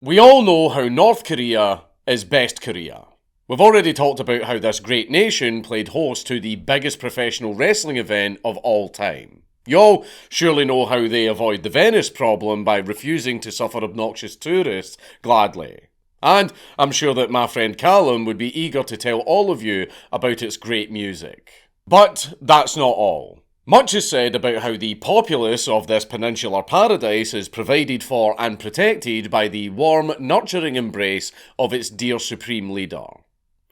We all know how North Korea is best Korea. We've already talked about how this great nation played host to the biggest professional wrestling event of all time. You all surely know how they avoid the Venice problem by refusing to suffer obnoxious tourists gladly. And I'm sure that my friend Callum would be eager to tell all of you about its great music. But that's not all. Much is said about how the populace of this peninsular paradise is provided for and protected by the warm, nurturing embrace of its dear supreme leader.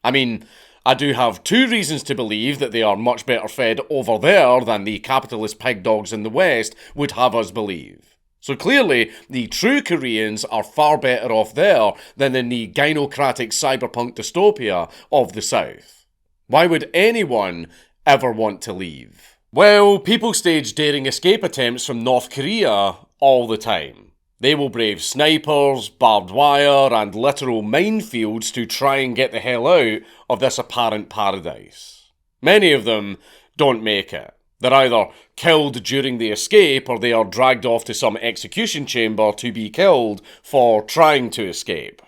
I mean, I do have two reasons to believe that they are much better fed over there than the capitalist pig dogs in the West would have us believe. So clearly, the true Koreans are far better off there than in the gynocratic cyberpunk dystopia of the South. Why would anyone ever want to leave? Well, people stage daring escape attempts from North Korea all the time. They will brave snipers, barbed wire, and literal minefields to try and get the hell out of this apparent paradise. Many of them don't make it. They're either killed during the escape or they are dragged off to some execution chamber to be killed for trying to escape.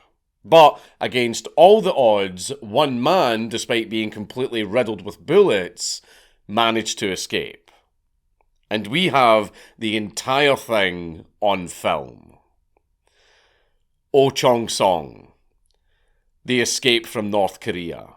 But against all the odds, one man, despite being completely riddled with bullets, managed to escape. And we have the entire thing on film. Oh Chong-song, the escape from North Korea.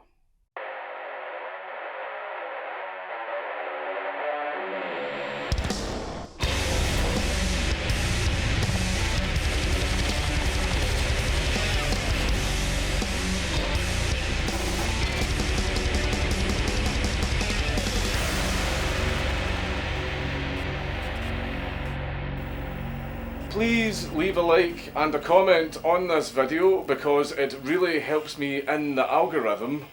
Please leave a like and a comment on this video because it really helps me in the algorithm.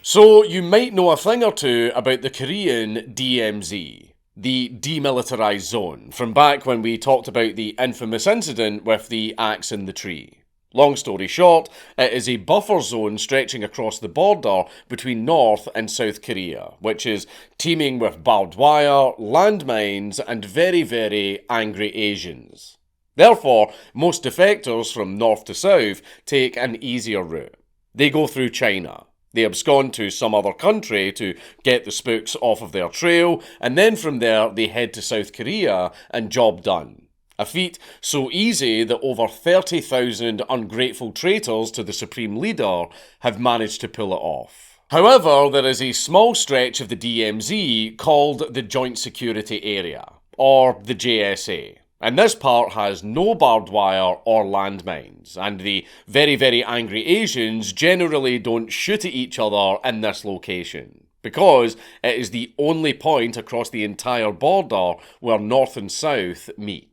So you might know a thing or two about the Korean DMZ, the Demilitarized Zone, from back when we talked about the infamous incident with the axe in the tree. Long story short, it is a buffer zone stretching across the border between North and South Korea, which is teeming with barbed wire, landmines, and very, very angry Asians. Therefore, most defectors from North to South take an easier route. They go through China. They abscond to some other country to get the spooks off of their trail, and then from there they head to South Korea and job done. A feat so easy that over 30,000 ungrateful traitors to the Supreme Leader have managed to pull it off. However, there is a small stretch of the DMZ called the Joint Security Area, or the JSA. And this part has no barbed wire or landmines, and the very, very angry Asians generally don't shoot at each other in this location, because it is the only point across the entire border where North and South meet.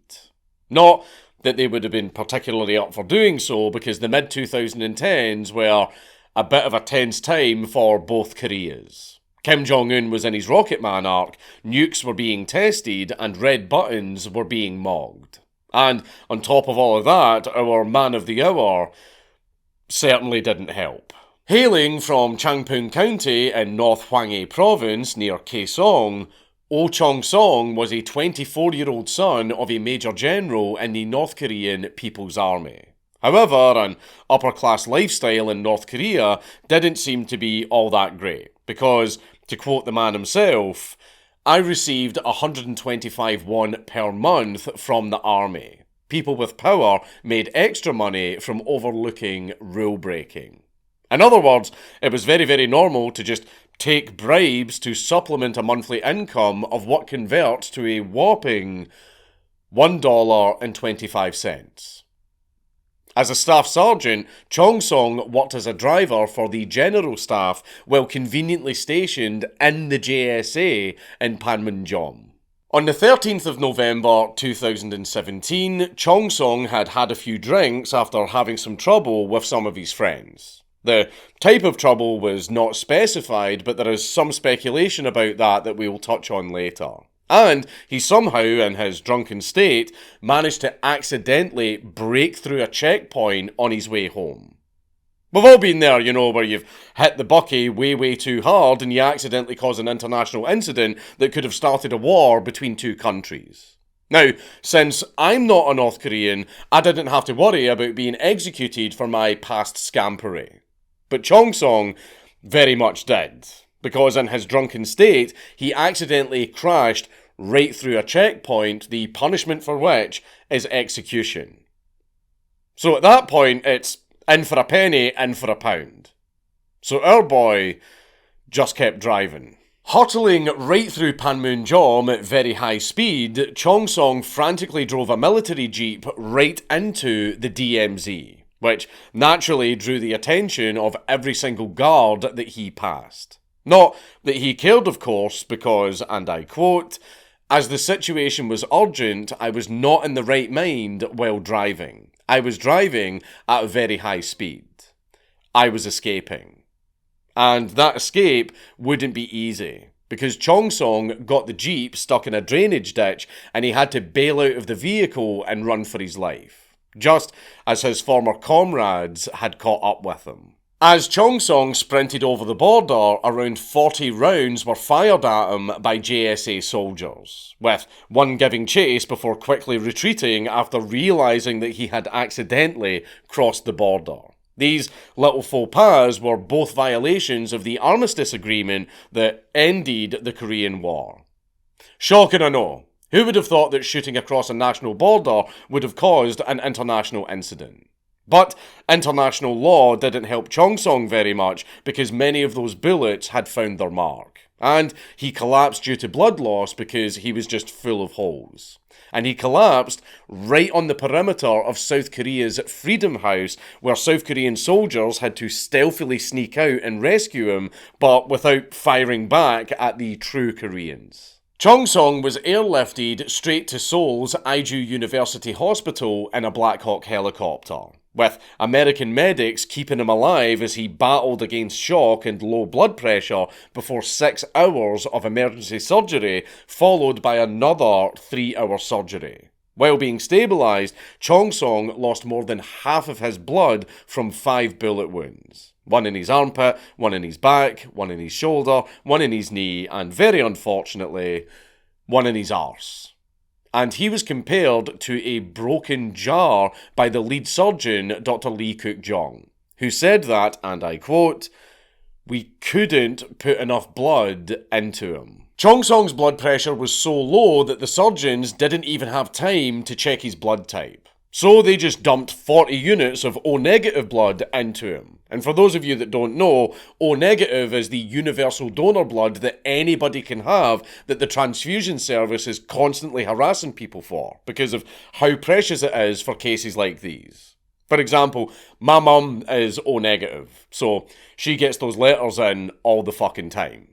Not that they would have been particularly up for doing so, because the mid-2010s were a bit of a tense time for both Koreas. Kim Jong-un was in his Rocket Man arc, nukes were being tested, and red buttons were being mogged. And on top of all of that, our man of the hour certainly didn't help. Hailing from Changpung County in North Hwanghae Province near Kaesong, Oh Chong-song was a 24-year-old son of a major general in the North Korean People's Army. However, an upper-class lifestyle in North Korea didn't seem to be all that great, because, to quote the man himself, I received 125 won per month from the army. People with power made extra money from overlooking rule breaking. In other words, it was very, very normal to just take bribes to supplement a monthly income of what converts to a whopping $1.25. As a staff sergeant, Chong-song worked as a driver for the general staff while conveniently stationed in the JSA in Panmunjom. On the 13th of November 2017, Chong-song had had a few drinks after having some trouble with some of his friends. The type of trouble was not specified, but there is some speculation about that we will touch on later. And he somehow, in his drunken state, managed to accidentally break through a checkpoint on his way home. We've all been there, where you've hit the bucky way, way too hard and you accidentally cause an international incident that could have started a war between two countries. Now, since I'm not a North Korean, I didn't have to worry about being executed for my past scampery. But Chong Song very much did, because in his drunken state, he accidentally crashed right through a checkpoint, the punishment for which is execution. So at that point, it's in for a penny, in for a pound. So our boy just kept driving. Hurtling right through Panmunjom at very high speed, Chong Song frantically drove a military jeep right into the DMZ, which naturally drew the attention of every single guard that he passed. Not that he cared, of course, because, and I quote, "As the situation was urgent, I was not in the right mind while driving. I was driving at a very high speed. I was escaping." And that escape wouldn't be easy, because Chong Song got the jeep stuck in a drainage ditch and he had to bail out of the vehicle and run for his life, just as his former comrades had caught up with him. As Chong Song sprinted over the border, around 40 rounds were fired at him by JSA soldiers, with one giving chase before quickly retreating after realising that he had accidentally crossed the border. These little faux pas were both violations of the armistice agreement that ended the Korean War. Shocking, I know. Who would have thought that shooting across a national border would have caused an international incident? But international law didn't help Chong Song very much because many of those bullets had found their mark. And he collapsed due to blood loss because he was just full of holes. And he collapsed right on the perimeter of South Korea's Freedom House, where South Korean soldiers had to stealthily sneak out and rescue him, but without firing back at the true Koreans. Chong Song was airlifted straight to Seoul's Aiju University Hospital in a Black Hawk helicopter, with American medics keeping him alive as he battled against shock and low blood pressure before 6 hours of emergency surgery, followed by another 3-hour surgery. While being stabilised, Chong Song lost more than half of his blood from 5 bullet wounds. One in his armpit, one in his back, one in his shoulder, one in his knee, and very unfortunately, one in his arse. And he was compared to a broken jar by the lead surgeon, Dr. Lee Cook-jong, who said that, and I quote, "We couldn't put enough blood into him." Chong Song's blood pressure was so low that the surgeons didn't even have time to check his blood type. So they just dumped 40 units of O-negative blood into him. And for those of you that don't know, O-negative is the universal donor blood that anybody can have that the transfusion service is constantly harassing people for because of how precious it is for cases like these. For example, my mum is O-negative, so she gets those letters in all the fucking time.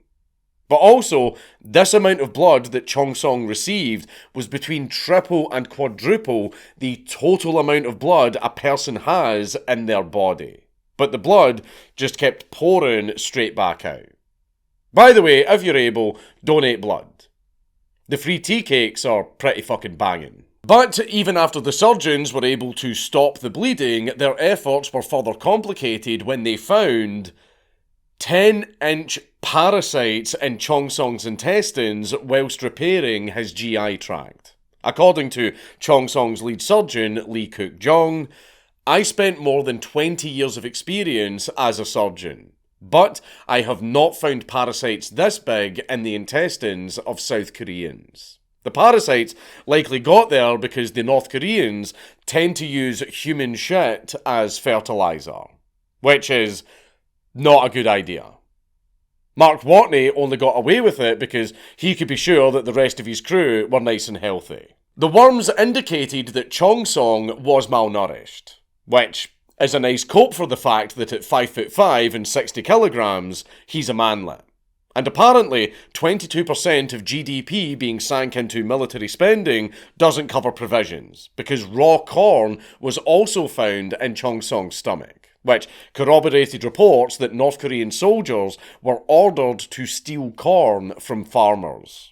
But also, this amount of blood that Chong Song received was between triple and quadruple the total amount of blood a person has in their body. But the blood just kept pouring straight back out. By the way, if you're able, donate blood. The free tea cakes are pretty fucking banging. But even after the surgeons were able to stop the bleeding, their efforts were further complicated when they found 10-inch parasites in Chong Song's intestines whilst repairing his GI tract. According to Chong Song's lead surgeon, Lee Cook-jong, "I spent more than 20 years of experience as a surgeon, but I have not found parasites this big in the intestines of South Koreans. The parasites likely got there because the North Koreans tend to use human shit as fertilizer, which is not a good idea. Mark Watney only got away with it because he could be sure that the rest of his crew were nice and healthy. The worms indicated that Chong Song was malnourished, which is a nice cope for the fact that at 5'5" and 60 kilograms, he's a manlet. And apparently, 22% of GDP being sank into military spending doesn't cover provisions, because raw corn was also found in Chong Song's stomach, which corroborated reports that North Korean soldiers were ordered to steal corn from farmers.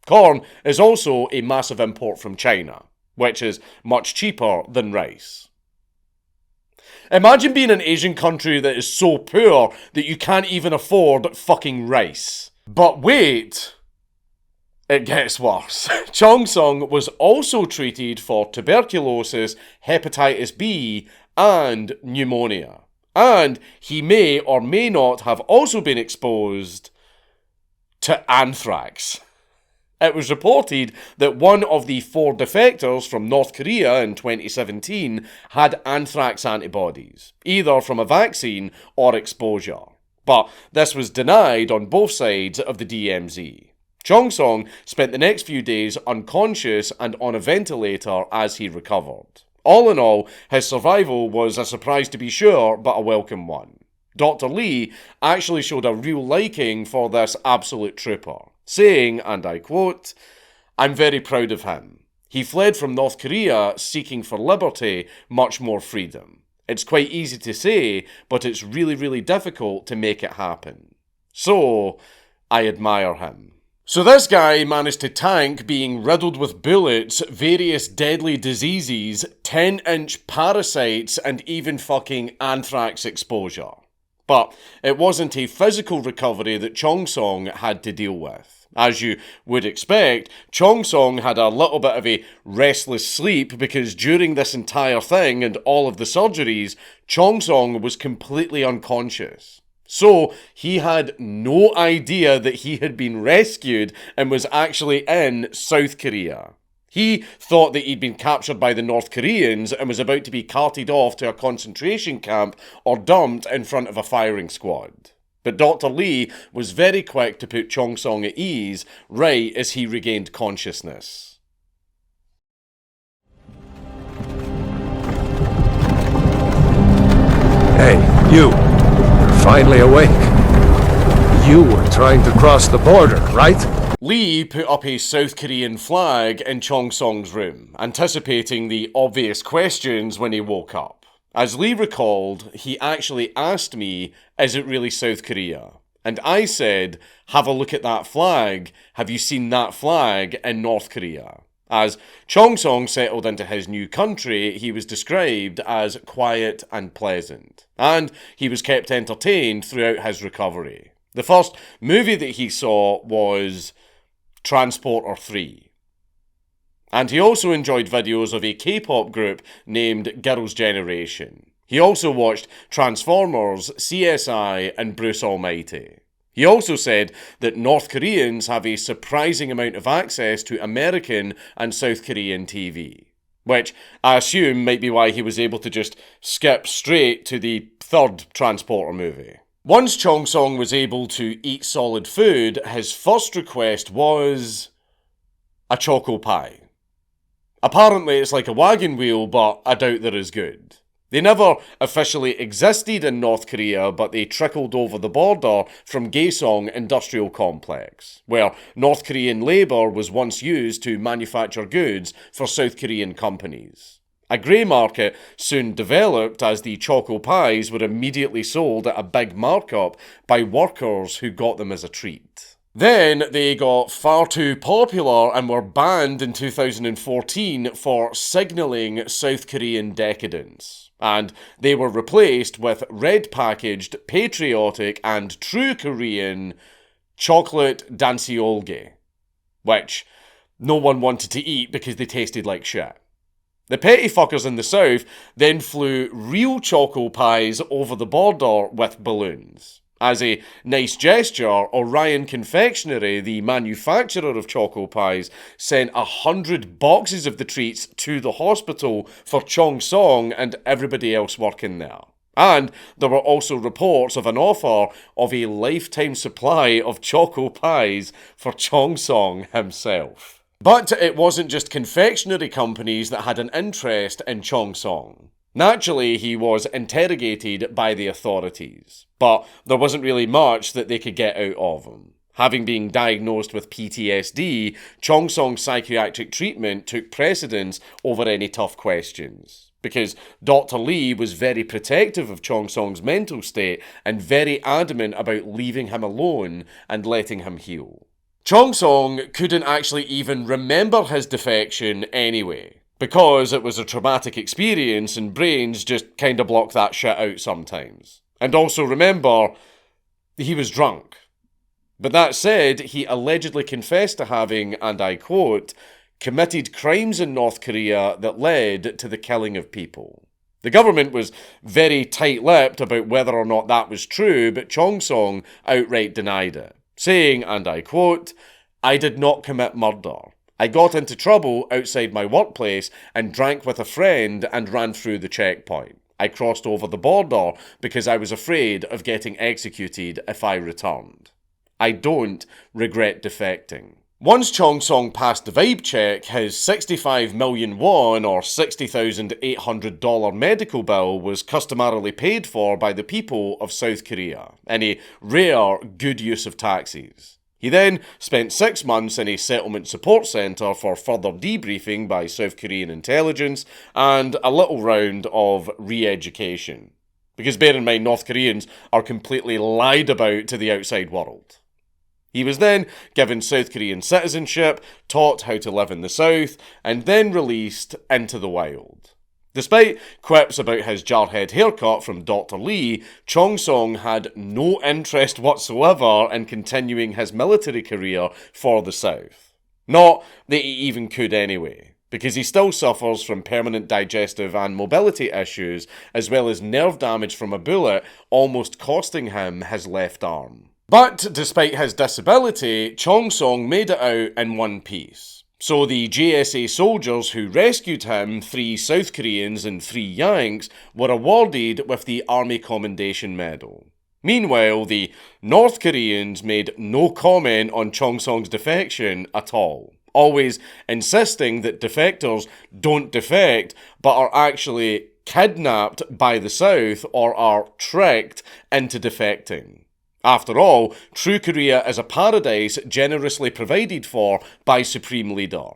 Corn is also a massive import from China, which is much cheaper than rice. Imagine being an Asian country that is so poor that you can't even afford fucking rice. But wait, It gets worse. Chong Song was also treated for tuberculosis, hepatitis B, and pneumonia. And he may or may not have also been exposed to anthrax. It was reported that one of the 4 defectors from North Korea in 2017 had anthrax antibodies, either from a vaccine or exposure. But this was denied on both sides of the DMZ. Chong Song spent the next few days unconscious and on a ventilator as he recovered. All in all, his survival was a surprise to be sure, but a welcome one. Dr. Lee actually showed a real liking for this absolute trooper, saying, and I quote, "I'm very proud of him. He fled from North Korea seeking for liberty, much more freedom. It's quite easy to say, but it's really, really difficult to make it happen. So, I admire him." So this guy managed to tank being riddled with bullets, various deadly diseases, 10-inch parasites, and even fucking anthrax exposure. But it wasn't a physical recovery that Chong Song had to deal with. As you would expect, Chong Song had a little bit of a restless sleep because during this entire thing and all of the surgeries, Chong Song was completely unconscious. So he had no idea that he had been rescued and was actually in South Korea. He thought that he'd been captured by the North Koreans and was about to be carted off to a concentration camp or dumped in front of a firing squad. But Dr. Lee was very quick to put Chong Song at ease right as he regained consciousness. Hey, you. Finally awake. You were trying to cross the border, right? Lee put up a South Korean flag in Chong Song's room, anticipating the obvious questions when he woke up. As Lee recalled, he actually asked me, "Is it really South Korea?" And I said, "Have a look at that flag. Have you seen that flag in North Korea?" As Chong Song settled into his new country, he was described as quiet and pleasant. And he was kept entertained throughout his recovery. The first movie that he saw was Transporter 3. And he also enjoyed videos of a K-pop group named Girls' Generation. He also watched Transformers, CSI, and Bruce Almighty. He also said that North Koreans have a surprising amount of access to American and South Korean TV, which I assume might be why he was able to just skip straight to the 3rd Transporter movie. Once Chong Song was able to eat solid food, his first request was a Choco pie. Apparently it's like a wagon wheel, but I doubt they're as good. They never officially existed in North Korea, but they trickled over the border from Gaesong Industrial Complex, where North Korean labour was once used to manufacture goods for South Korean companies. A grey market soon developed as the Choco pies were immediately sold at a big markup by workers who got them as a treat. Then they got far too popular and were banned in 2014 for signalling South Korean decadence. And they were replaced with red-packaged, patriotic and true Korean chocolate danciolge, which no one wanted to eat because they tasted like shit. The petty fuckers in the south then flew real Choco pies over the border with balloons. As a nice gesture, Orion Confectionery, the manufacturer of Choco pies, sent 100 boxes of the treats to the hospital for Chong Song and everybody else working there. And there were also reports of an offer of a lifetime supply of Choco pies for Chong Song himself. But it wasn't just confectionery companies that had an interest in Chong Song. Naturally, he was interrogated by the authorities, but there wasn't really much that they could get out of him. Having been diagnosed with PTSD, Chong Song's psychiatric treatment took precedence over any tough questions, because Dr. Lee was very protective of Chong Song's mental state and very adamant about leaving him alone and letting him heal. Chong Song couldn't actually even remember his defection anyway, because it was a traumatic experience and brains just kinda block that shit out sometimes. And also remember, he was drunk. But that said, he allegedly confessed to having, and I quote, committed crimes in North Korea that led to the killing of people. The government was very tight-lipped about whether or not that was true, but Chong-song outright denied it, saying, and I quote, I did not commit murder. I got into trouble outside my workplace and drank with a friend and ran through the checkpoint. I crossed over the border because I was afraid of getting executed if I returned. I don't regret defecting. Once Chong-song passed the vibe check, his 65 million won or $60,800 medical bill was customarily paid for by the people of South Korea, in a rare good use of taxes. He then spent 6 months in a settlement support centre for further debriefing by South Korean intelligence and a little round of re-education. Because bear in mind, North Koreans are completely lied about to the outside world. He was then given South Korean citizenship, taught how to live in the South, and then released into the wild. Despite quips about his jarhead haircut from Dr. Lee, Chong-song had no interest whatsoever in continuing his military career for the South. Not that he even could anyway, because he still suffers from permanent digestive and mobility issues, as well as nerve damage from a bullet almost costing him his left arm. But despite his disability, Chong-song made it out in one piece. So the JSA soldiers who rescued him, 3 South Koreans and 3 Yanks, were awarded with the Army Commendation Medal. Meanwhile, the North Koreans made no comment on Chong-song's defection at all, always insisting that defectors don't defect, but are actually kidnapped by the South or are tricked into defecting. After all, true Korea is a paradise generously provided for by Supreme Leader.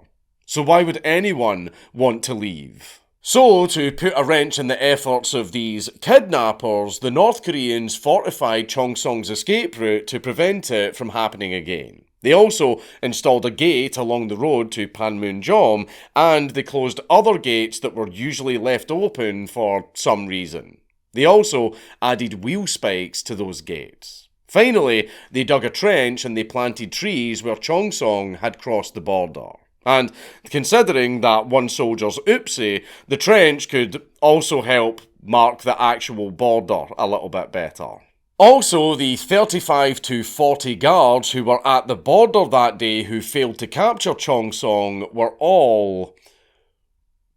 So why would anyone want to leave? So, to put a wrench in the efforts of these kidnappers, the North Koreans fortified Chong-song's escape route to prevent it from happening again. They also installed a gate along the road to Panmunjom, and they closed other gates that were usually left open for some reason. They also added wheel spikes to those gates. Finally, they dug a trench and they planted trees where Chong-song had crossed the border. And considering that one soldier's oopsie, the trench could also help mark the actual border a little bit better. Also, the 35 to 40 guards who were at the border that day who failed to capture Chong-song were all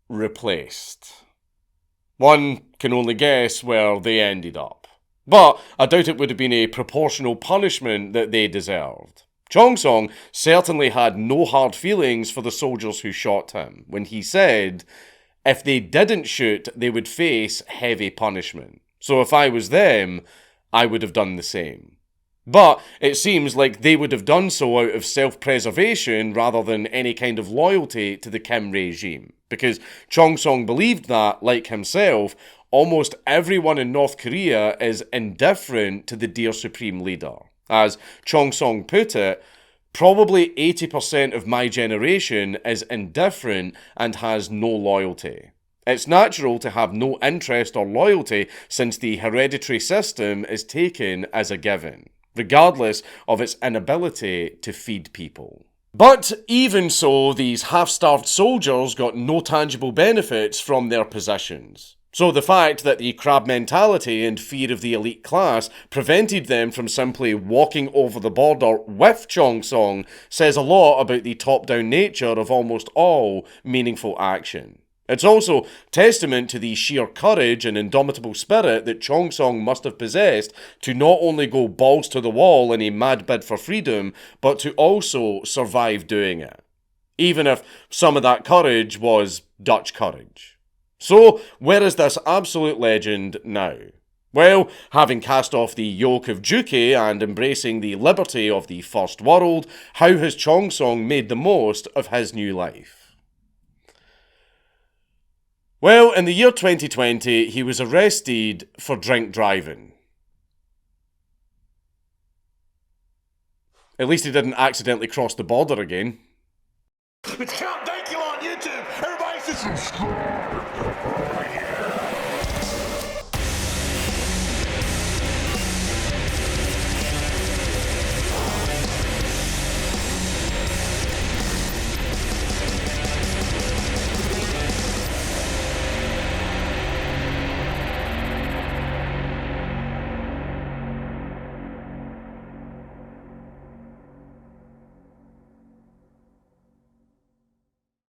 replaced. One can only guess where they ended up. But I doubt it would have been a proportional punishment that they deserved. Chong-song certainly had no hard feelings for the soldiers who shot him, when he said, if they didn't shoot, they would face heavy punishment. So if I was them, I would have done the same. But it seems like they would have done so out of self-preservation rather than any kind of loyalty to the Kim regime. Because Chong-song believed that, like himself, almost everyone in North Korea is indifferent to the dear Supreme Leader. As Chong-song put it, probably 80% of my generation is indifferent and has no loyalty. It's natural to have no interest or loyalty since the hereditary system is taken as a given, regardless of its inability to feed people. But even so, these half-starved soldiers got no tangible benefits from their positions. So the fact that the crab mentality and fear of the elite class prevented them from simply walking over the border with Chong-song says a lot about the top-down nature of almost all meaningful action. It's also testament to the sheer courage and indomitable spirit that Chong-song must have possessed to not only go balls to the wall in a mad bid for freedom, but to also survive doing it. Even if some of that courage was Dutch courage. So, where is this absolute legend now? Well, having cast off the yoke of duty and embracing the liberty of the First World, how has Chong-song made the most of his new life? Well, in the year 2020, he was arrested for drink driving. At least he didn't accidentally cross the border again. It's Count Dankula on YouTube! Everybody subscribe!